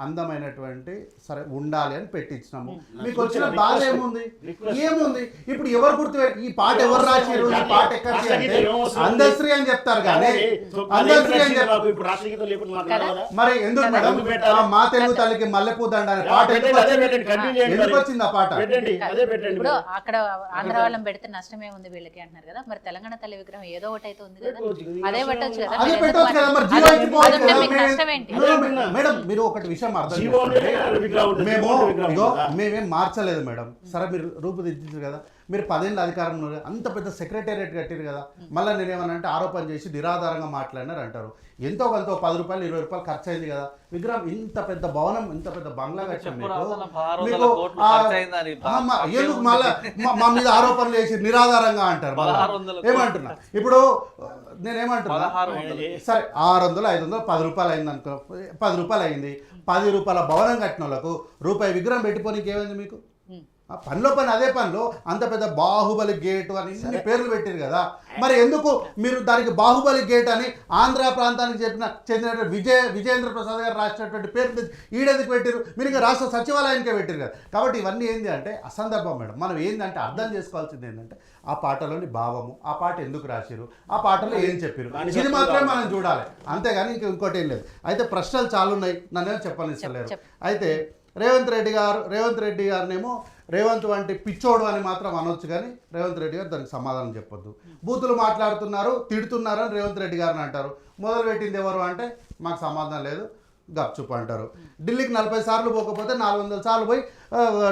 అందమైనటువంటి సరే ఉండాలి అని పెట్టించినాము. మీకు వచ్చిన బాధ ఏముంది? ఇప్పుడు ఎవరు గుర్తు ఈ పాట ఎవరు రాశారు, ఈ పాట ఎక్కడ అందశ్రీ అని చెప్తారు కానీ అందశ్రీ అని చెప్తారు. మరి ఎందుకు మేడం మా తెలుగు తల్లికి మల్లెపూ దండ అనే పాట ఎందుకు వచ్చింది? ఆ పాట ఇప్పుడు అక్కడ ఆంధ్ర వాళ్ళం పెడితే నష్టమే ఉంది వీళ్ళకి అంటున్నారు కదా, మరి తెలంగాణ తల్లి విగ్రహం ఏదో ఒకటి అయితే ఉంది కదా, అదే పెట్టొచ్చు కదా. మేడం మీరు ఒకటి విషయం అర్థం మేమేం మార్చలేదు మేడం. సరే మీరు రూపుదిద్దారు కదా, మీరు 10 ఏళ్ళ అధికారంలో అంత పెద్ద సెక్రటేరియట్ కట్టారు కదా, మళ్ళీ నేనేమనంటే ఆరోపణ చేసి నిరాధారంగా మాట్లాడినారు అంటారు. ఎంతో కొంత 10 రూపాయలు 20 రూపాయలు ఖర్చు అయింది కదా విగ్రహం. ఇంత పెద్ద భవనం ఇంత పెద్ద బంగ్లా కట్టాం మీకు ఎందుకు మళ్ళీ మా మీద ఆరోపణలు చేసి నిరాధారంగా అంటారు? ఏమంటున్నా ఇప్పుడు నేనేమంటున్నా, సరే 600 500 10 రూపాయలు అయింది అనుకో, 10 రూపాయలు అయింది. 10 రూపాయల భవనం కట్టిన వాళ్ళకు రూపాయి విగ్రహం పెట్టిపోనికి ఏమైంది మీకు? పనిలో పని అదే పనిలో అంత పెద్ద బాహుబలి గేటు అని ఇన్ని పేర్లు పెట్టారు కదా, మరి ఎందుకు మీరు దానికి బాహుబలి గేట్ అని ఆంధ్ర ప్రాంతానికి చెందిన విజయేంద్ర ప్రసాద్ గారు రాసినటువంటి పేరు ఈడెందుకు పెట్టారు? మీరు ఇంకా రాష్ట్ర సచివాలయానికే పెట్టారు కదా. కాబట్టి ఇవన్నీ ఏంటి అంటే అసందర్భం మేడం. మనం ఏంటంటే అర్థం చేసుకోవాల్సింది ఏంటంటే ఆ పాటలోని భావము, ఆ పాట ఎందుకు రాశారు, ఆ పాటలో ఏం చెప్పారు, ఇది మాత్రమే మనం చూడాలి, అంతేగాని ఇంకోటి ఏం లేదు. అయితే ప్రశ్నలు చాలా ఉన్నాయి, నన్నేమో చెప్పనిస్తలేరు. అయితే రేవంత్ రెడ్డి గారినేమో రేవంత్ వంటి పిచ్చోడు అని మాత్రం అనొచ్చు, కానీ రేవంత్ రెడ్డి గారు దానికి సమాధానం చెప్పొద్దు. బూతులు మాట్లాడుతున్నారు, తిడుతున్నారు అని రేవంత్ రెడ్డి గారిని అంటారు. మొదలుపెట్టింది ఎవరు అంటే మాకు సమాధానం లేదు, గప్చుప్ అంటారు. ఢిల్లీకి 40 సార్లు పోకపోతే 400 సార్లు పోయి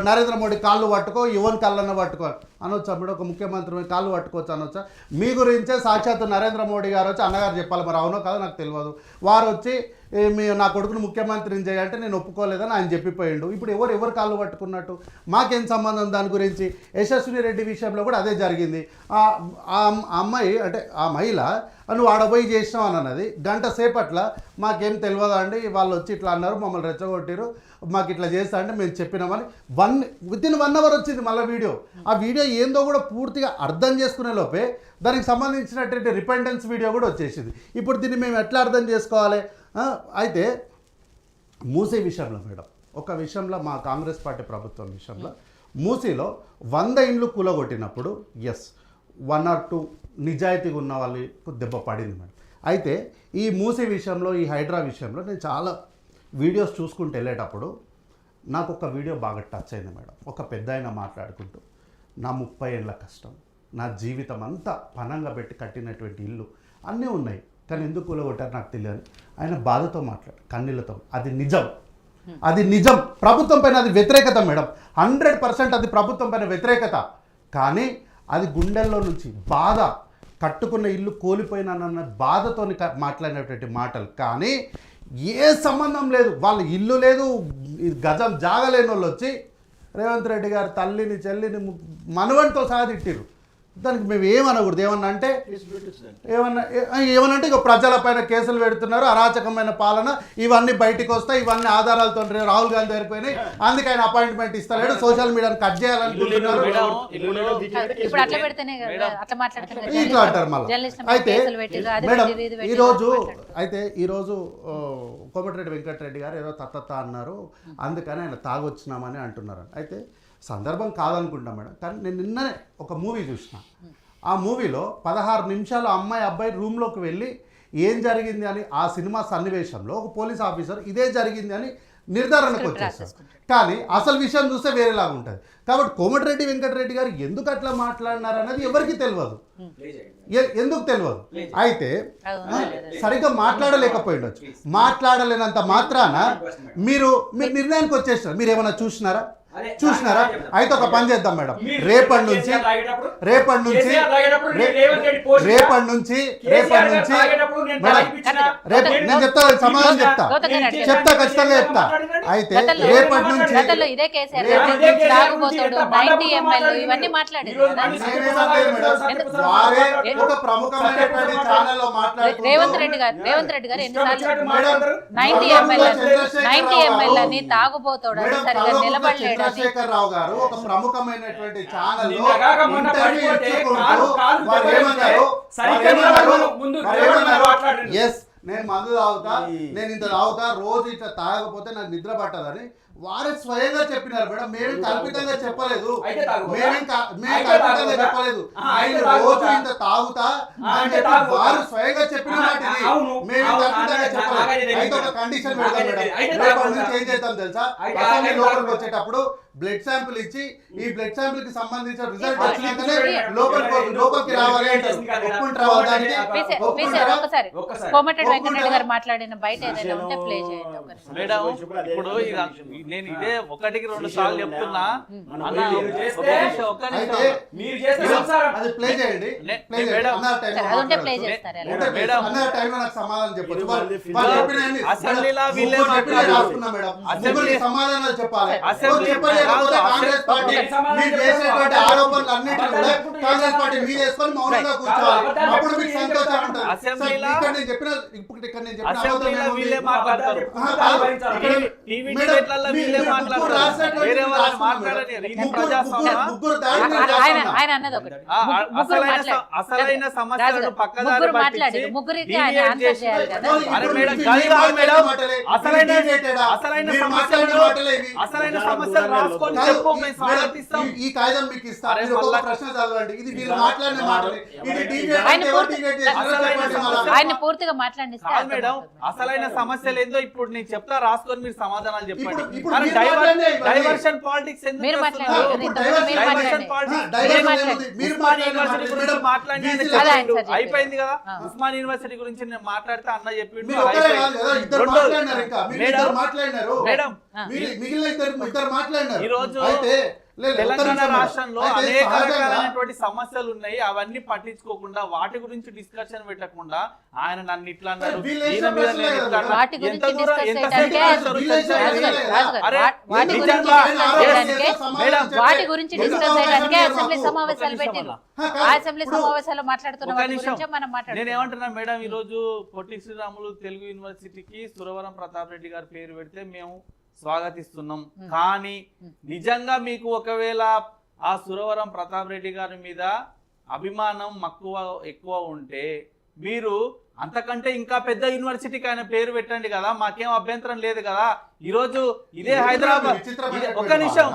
నరేంద్ర మోడీ కాళ్ళు పట్టుకో, యువన్ కాళ్ళన్న పట్టుకో అనొచ్చా? మీరు ఒక ముఖ్యమంత్రి కాళ్ళు పట్టుకోవచ్చు అనొచ్చా? మీ గురించే సాక్షాత్తు నరేంద్ర మోడీ గారు వచ్చి అన్నగారు చెప్పాలి, మరి అవునో కాదో నాకు తెలియదు. వారు వచ్చి నా కొడుకును ముఖ్యమంత్రిని చేయాలంటే నేను ఒప్పుకోలేదని ఆయన చెప్పిపోయిండు. ఇప్పుడు ఎవరు కాళ్ళు పట్టుకున్నట్టు? మాకేం సంబంధం దాని గురించి? యశస్విని రెడ్డి విషయంలో కూడా అదే జరిగింది. ఆ అమ్మాయి అంటే ఆ మహిళ నువ్వు ఆడపోయి చేసినావు అని అన్నది. గంట సేపట్ల మాకేం తెలియదా అండి, వాళ్ళు వచ్చి ఇట్లా అన్నారు, మమ్మల్ని రెచ్చగొట్టారు, మాకు ఇట్లా చేస్తా అంటే మేము చెప్పినామని వితిన్ 1 అవర్ వచ్చింది మళ్ళీ వీడియో. ఆ వీడియో ఏందో కూడా పూర్తిగా అర్థం చేసుకునే లోపే దానికి సంబంధించినటువంటి రిపెండెన్స్ వీడియో కూడా వచ్చేసింది. ఇప్పుడు దీన్ని మేము ఎట్లా అర్థం చేసుకోవాలి? అయితే మూసీ విషయంలో మేడం ఒక విషయంలో మా కాంగ్రెస్ పార్టీ ప్రభుత్వం విషయంలో మూసీలో 100 ఇండ్లు కూలగొట్టినప్పుడు 1 or 2 నిజాయితీగా ఉన్న వాళ్ళకు దెబ్బ పడింది మేడం. అయితే ఈ మూసీ విషయంలో, ఈ హైడ్రా విషయంలో నేను చాలా వీడియోస్ చూసుకుంటూ వెళ్ళేటప్పుడు నాకు ఒక వీడియో బాగా టచ్ అయింది మేడం. ఒక పెద్ద ఆయన మాట్లాడుకుంటూ నా 30 ఏళ్ళ కష్టం, నా జీవితం అంతా పనంగా పెట్టి కట్టినటువంటి ఇల్లు అన్నీ ఉన్నాయి, కానీ ఎందుకు కూలగొట్టారు నాకు తెలియదు. ఆయన బాధతో మాట్లాడు, కన్నీళ్ళతో. అది నిజం. ప్రభుత్వం పైన అది వ్యతిరేకత మేడం, 100% అది ప్రభుత్వం పైన వ్యతిరేకత. కానీ అది గుండెల్లో నుంచి బాధ, కట్టుకున్న ఇల్లు కోల్పోయినానన్న బాధతో మాట్లాడినటువంటి మాటలు. కానీ ఏ సంబంధం లేదు, వాళ్ళ ఇల్లు లేదు, గజం జాగలేని వాళ్ళు వచ్చి రేవంత్ రెడ్డి గారు తల్లిని చెల్లిని మనవంతో సహా తిట్టిరు. దానికి మేము ఏమనకూడదు. ఏమన్నా అంటే ఇక ప్రజలపైన కేసులు పెడుతున్నారు, అరాచకమైన పాలన, ఇవన్నీ బయటికి వస్తాయి, ఇవన్నీ ఆధారాలతో రాహుల్ గాంధీ దగ్గరిపోయినాయి, అందుకే ఆయన అపాయింట్మెంట్ ఇస్తలేడు, సోషల్ మీడియాను కట్ చేయాలనుకుంటున్నారు, ఇట్లా అంటారు మళ్ళీ. అయితే మేడం ఈరోజు కోమటిరెడ్డి వెంకటరెడ్డి గారు ఏదో తత్తత్త అన్నారు, అందుకని ఆయన తాగొచ్చినామని అంటున్నారు. అయితే సందర్భం కాదనుకుంటాం మేడం, కానీ నేను నిన్ననే ఒక మూవీ చూసిన. ఆ మూవీలో 16 నిమిషాలు అమ్మాయి అబ్బాయి రూమ్లోకి వెళ్ళి ఏం జరిగింది అని ఆ సినిమా సన్నివేశంలో ఒక పోలీస్ ఆఫీసర్ ఇదే జరిగింది అని నిర్ధారణకు వచ్చేస్తారు. కానీ అసలు విషయం చూస్తే వేరేలాగా ఉంటుంది. కాబట్టి కోమటిరెడ్డి వెంకటరెడ్డి గారు ఎందుకు అట్లా మాట్లాడినారు అనేది ఎవరికి తెలియదు. ఎందుకు తెలియదు? అయితే సరిగ్గా మాట్లాడలేకపోయిండొచ్చు. మాట్లాడలేనంత మాత్రాన మీరు నిర్ణయానికి వచ్చేస్తారు. మీరు ఏమైనా చూసినారా? అయితే ఒక పని చేద్దాం మేడం, రేపటి నుంచి నేను చెప్తా, సమాధానం చెప్తా ఖచ్చితంగా చెప్తా. అయితే రేపటి నుంచి వారే ఒక ప్రముఖమైనటువంటి ఛానల్లో మాట్లాడుతూ రేవంత్ రెడ్డి గారు ఎన్నిసార్లు తాగుబోతాడు సరిగా నిలబడలేడు. చంద్రశేఖర్ రావు గారు ఒక ప్రముఖమైనటువంటి ఛానల్ లో నేను మందు తాగుతా, నేను ఇంత తాగుతా, రోజు ఇట్లా తాగకపోతే నాకు నిద్ర పట్టదని వారే స్వయంగా చెప్పినారు మేడం. మేము కల్పితంగా చెప్పలేదు, మేము కల్పితంగా చెప్పలేదు. నేను రోజు ఇంత తాగుతా అని చెప్పి వారు స్వయంగా చెప్పిన మాట ఇది. మేము కల్పితంగా చెప్పలేదు. అయితే ఒక కండిషన్ పెడతాం మేడం, రేపటి నుంచి ఏం చేద్దాం తెలుసా, అసెంబ్లీ లోపలికి వచ్చేటప్పుడు బ్లడ్ శాంపుల్ ఇచ్చి ఈ బ్లడ్ శాంపుల్ కి సంబంధించిన రిజల్ట్ వచ్చినాకనే లోపలికి రావాలి అంటారు. ఒప్పుకుంటారా దానికి? ఒకసారి కోమటిరెడ్డి వెంకటరెడ్డి గారు మాట్లాడిన బయట ఏదైనా ఉంటే ప్లే చేయండి ఒక నిమిషం. మేడం ఇప్పుడు నేను ఇదే ఒకటికి 2 సార్లు చెప్తున్నా అన్న, ఒక్క నిమిషం. అది ప్లే చేయండి. అదుంటే ప్లే చేస్తారు ఎలా? అన్న టైంలో నాకు సమాధానం చెప్పొచ్చు. అసెంబ్లీలో వీళ్ళే సమాధానాలు చెప్పాలి. అసెంబ్లీ చెప్పలేకపోతే కాంగ్రెస్ పార్టీ మీరు చేసేటువంటి ఆరోపణలు అన్నింటినీ కూడా కాంగ్రెస్ పార్టీ మీద వేసుకొని మౌనంగా కూర్చోవాలి. అప్పుడు మీకు సంతోషం ఉంటుంది. ఇక్కడ నేను చెప్పిన అసెంబ్లీలో వీళ్ళే మాట్లాడతారు, టీవీ డిబేట్లలో వీళ్ళే మాట్లాడతారు, వేరే వాళ్ళు మాట్లాడలేరు. ఇది ప్రజాస్వామ్యం. ఆయన అన్నది ఒకటి, అసలైన సమస్యలను పక్కదారి ముగ్గురు మాట్లాడారు, ముగ్గురికి ఆయన ఆన్సర్ చేయాలి కదా. అరే మేడం, గది కాదు మేడం, అసలైన సమస్యలు రాసుకొని చెప్పు, మేము స్వాగతిస్తాం. ఈ కాగితం మీకు ఇస్తా, మీరు ఒక ప్రశ్న చదవండి. ఇది మీరు మాట్లాడిన మాటలు. ఇది డిబేట్ అంటే ఎవరు డిబేట్ చేస్తారో చెప్పండి మళ్ళా. ఆయన పూర్తిగా మాట్లాడిస్తే కాదు మేడం, అసలైన సమస్యలు ఏందో ఇప్పుడు నేను చెప్తా, రాసుకొని మీరు సమాధానాలు చెప్పండి. ఇప్పుడు అరే మీరు మాట్లాడండి. డైవర్షన్ పాలిటిక్స్ ఎందుకు మీరు చేస్తున్నారు? మాట్లాడండి. డైవర్షన్ పాలిటిక్స్ మీరు ఉస్మాన్ యూనివర్సిటీ గురించి మాట్లాడండి. అయిపోయింది కదా. ఉస్మాన్ యూనివర్సిటీ గురించి నేను మాట్లాడితే అన్న చెప్పిండు. మీరు ఒక్కరే కాదు కదా, ఇద్దరు మాట్లాడినారు. ఇంకా మీరు మేడం, ఇద్దరు మాట్లాడినారు మేడం, మిగిలిన ఇద్దరు మాట్లాడినారు. ఈ రోజు అయితే తెలంగాణ రాష్ట్రంలో అనేక రకాలైనటువంటి సమస్యలు ఉన్నాయి, అవన్నీ పట్టించుకోకుండా వాటి గురించి డిస్కషన్ పెట్టకుండా ఆయన నన్ను ఇట్లా అన్నాడు, ఈయన మీద నేను ఇట్లా అన్నాడు. వాటి గురించి ఎంత దూరం discuss ఎంత చేయడానికే అరే వాటి గురించి నిజంగా మేడం, వాటి గురించి డిస్కస్ చేయడానికే అసెంబ్లీ సమావేశాలు పెట్టింది. ఆ అసెంబ్లీ సమావేశాల్లో మాట్లాడుతున్న వాటి గురించి మనం నేను మాట్లాడుతున్నాం. ఏమంటున్నా మేడం, ఈ రోజు పొట్టి శ్రీరాములు తెలుగు యూనివర్సిటీకి సురవరం ప్రతాప్ రెడ్డి గారి పేరు పెడితే మేము స్వాగతిస్తున్నాం. కానీ నిజంగా మీకు ఒకవేళ ఆ సురవరం ప్రతాప్ రెడ్డి గారి మీద అభిమానం మక్కువ ఎక్కువ ఉంటే మీరు అంతకంటే ఇంకా పెద్ద యూనివర్సిటీకి ఆయన పేరు పెట్టండి కదా, మాకేం అభ్యంతరం లేదు కదా. ఈ రోజు ఇదే హైదరాబాద్, ఒక్క నిమిషం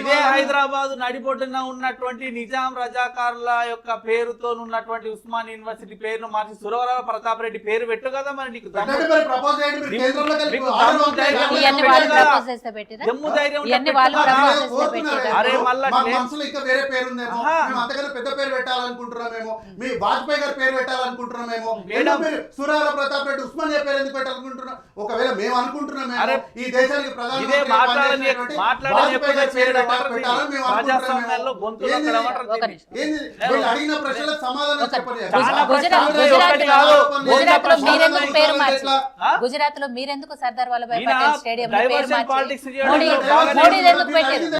ఇదే హైదరాబాద్ నడిబొడ్డున ఉన్నటువంటి నిజాం రజాకారుల యొక్క పేరుతో ఉన్నటువంటి ఉస్మాన్ యూనివర్సిటీ పేరును మార్చి సురవరం ప్రతాప్ రెడ్డి పేరు పెట్టు కదా. మరి నీకు జమ్ము ధైర్యం అరే మళ్ళీ వాజ్పేయి గారి పేరు పెట్టాలనుకుంటున్నామేమో, సురవరం ప్రతాప్ రెడ్డి ఉస్మానియా పేరు ఎందుకు పెట్టాలనుకుంటున్నాం? ఒకవేళ మేము అనుకుంటున్నామేమో ఈ దేశానికి అడిగిన ప్రశ్నలకు సమాధానం చెప్పండి. గుజరాత్ లో మీరెందుకు సర్దార్ వల్లభాయ్ పటేల్ స్టేడియం పేరు మార్చి మోడీ ఎందుకు పెట్టారు?